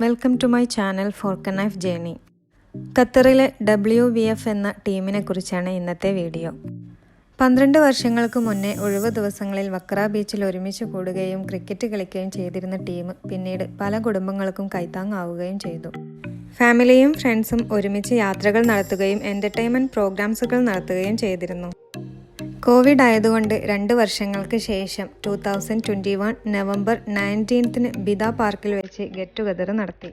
Welcome to my channel fork knife journey. ഖത്തറിലെ WVF എന്ന ടീമിനെ കുറിച്ചാണ് ഇന്നത്തെ വീഡിയോ. 12 വർഷങ്ങൾക്ക് മുന്നേ ഒഴിവ് ദിവസങ്ങളിൽ വക്ര ബീച്ചിൽ ഒരുമിച്ച് കൂടുകയും ക്രിക്കറ്റ് കളിക്കുകയും ചെയ്തിരുന്ന ടീം പിന്നീട് പല കുടുംബങ്ങൾക്കും കൈത്താങ്ങാവുകയും ചെയ്തു. ഫാമിലിയും ഫ്രണ്ട്സും ഒരുമിച്ച് യാത്രകൾ നടത്തുകയും എൻ്റർടൈൻമെൻറ്റ് പ്രോഗ്രാംസുകൾ നടത്തുകയും ചെയ്തിരുന്നു. കോവിഡ് ആയതുകൊണ്ട് 2 വർഷങ്ങൾക്ക് ശേഷം 2021 നവംബർ 19 ബിദ പാർക്കിൽ വെച്ച് ഗെറ്റ് ടുഗദർ നടത്തി.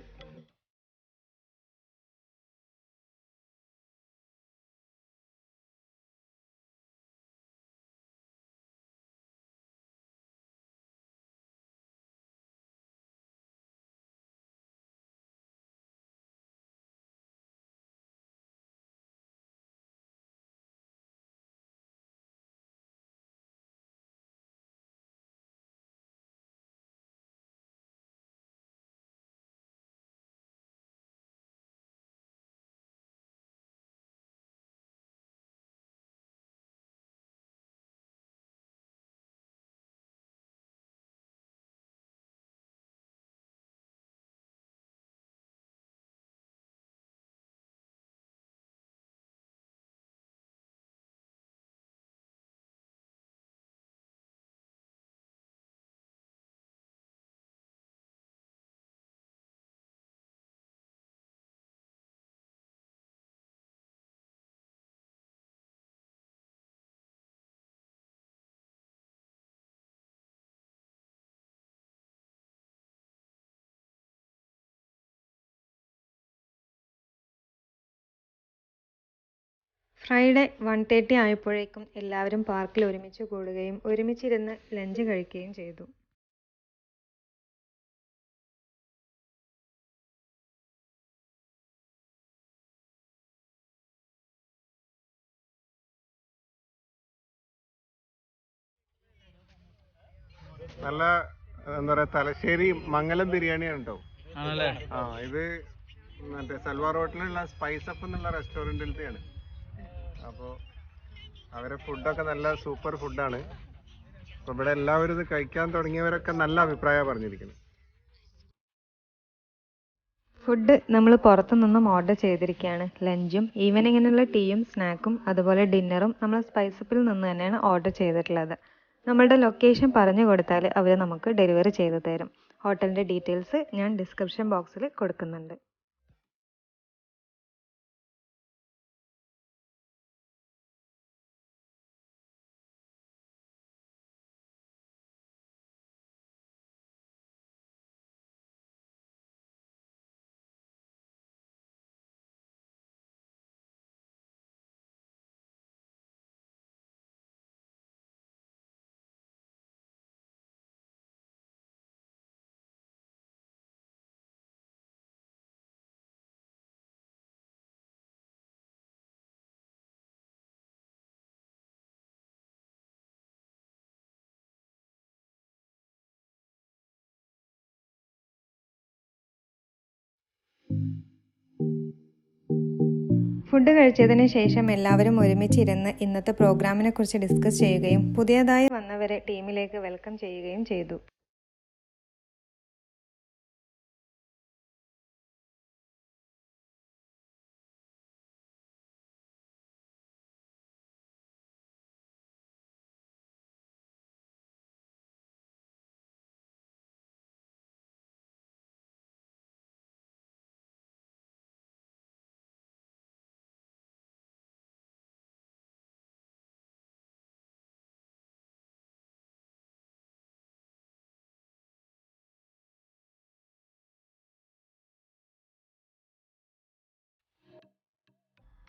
ഫ്രൈഡേ 1:30 ആയപ്പോഴേക്കും എല്ലാവരും പാർക്കിൽ ഒരുമിച്ച് കൂടുകയും ഒരുമിച്ചിരുന്ന് ലഞ്ച് കഴിക്കുകയും ചെയ്തു. നല്ല എന്താ പറയാ, തലശ്ശേരി മംഗലം ബിരിയാണിയാണ് കേട്ടോ. ഇത് മറ്റേ സൽവാർ ഹോട്ടലിലുള്ള സ്പൈസ് അപ്പ് എന്നുള്ള റെസ്റ്റോറൻറ്റിലത്തെയാണ്. അപ്പോൾ അവരെ ഫുഡൊക്കെ നല്ല സൂപ്പർ ഫുഡാണ്. അപ്പോൾ ഇവിടെ എല്ലാവരും ഇത് കഴിക്കാൻ തുടങ്ങിയവരൊക്കെ നല്ല അഭിപ്രായമാണ് പറഞ്ഞിരിക്കുന്നത്. ഫുഡ് നമ്മൾ പുറത്തു നിന്നും ഓർഡർ ചെയ്തിരിക്കുകയാണ്. ലഞ്ചും ഈവനിങ്ങിനുള്ള ടീയും സ്നാക്കും അതുപോലെ ഡിന്നറും നമ്മൾ സ്പൈസപ്പിൽ നിന്ന് തന്നെയാണ് ഓർഡർ ചെയ്തിട്ടുള്ളത്. നമ്മളുടെ ലൊക്കേഷൻ പറഞ്ഞു കൊടുത്താൽ അവർ നമുക്ക് ഡെലിവറി ചെയ്തു തരും. ഹോട്ടലിൻ്റെ ഡീറ്റെയിൽസ് ഞാൻ ഡിസ്ക്രിപ്ഷൻ ബോക്സിൽ കൊടുക്കുന്നുണ്ട്. ഫുഡ് കഴിച്ചതിന് ശേഷം എല്ലാവരും ഒരുമിച്ചിരുന്ന് ഇന്നത്തെ പ്രോഗ്രാമിനെ കുറിച്ച് ഡിസ്കസ് ചെയ്യുകയും പുതിയതായി വന്നവരെ ടീമിലേക്ക് വെൽക്കം ചെയ്യുകയും ചെയ്തു.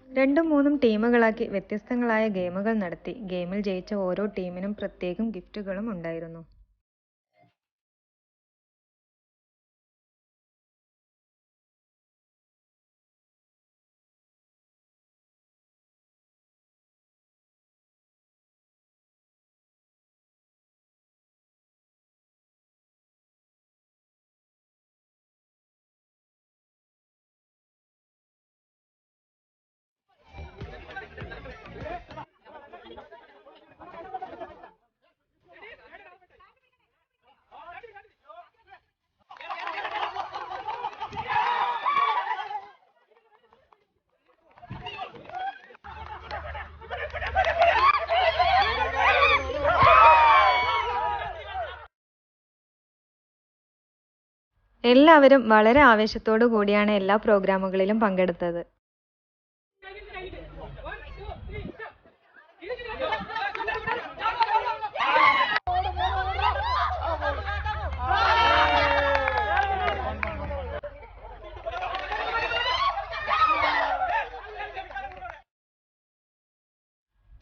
രണ്ടും മൂന്നും ടീമുകളാക്കി വ്യത്യസ്തങ്ങളായ ഗെയിമുകൾ നടത്തി. ഗെയിമിൽ ജയിച്ച ഓരോ ടീമിനും പ്രത്യേകം ഗിഫ്റ്റുകളും ഉണ്ടായിരുന്നു. എല്ലാവരും വളരെ ആവേശത്തോടു കൂടിയാണ് എല്ലാ പ്രോഗ്രാമുകളിലും പങ്കെടുത്തത്.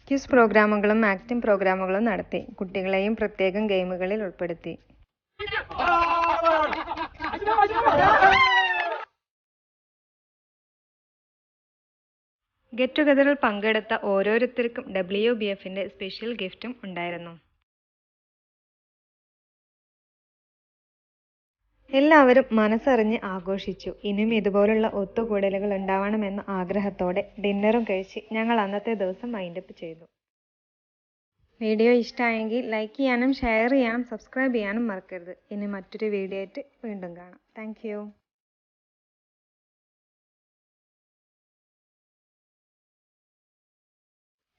ക്വിസ് പ്രോഗ്രാമുകളും ആക്ടിംഗ് പ്രോഗ്രാമുകളും നടത്തി. കുട്ടികളെയും പ്രത്യേകം ഗെയിമുകളിൽ ഉൾപ്പെടുത്തി. ഗെറ്റ് ടുഗദറിൽ പങ്കെടുത്ത ഓരോരുത്തർക്കും WBFന്റെ സ്പെഷ്യൽ ഗിഫ്റ്റും ഉണ്ടായിരുന്നു. എല്ലാവരും മനസ്സറിഞ്ഞ് ആഘോഷിച്ചു. ഇനിയും ഇതുപോലുള്ള ഒത്തുകൂടലുകൾ ഉണ്ടാവണമെന്ന ആഗ്രഹത്തോടെ ഡിന്നറും കഴിച്ച് ഞങ്ങൾ അന്നത്തെ ദിവസം വൈൻഡപ്പ് ചെയ്തു. വീഡിയോ ഇഷ്ടമായെങ്കിൽ ലൈക്ക് ചെയ്യാനും ഷെയർ ചെയ്യാനും സബ്സ്ക്രൈബ് ചെയ്യാനും മറക്കരുത്. ഇനി മറ്റൊരു വീഡിയോ ആയിട്ട് വീണ്ടും കാണാം. Thank you.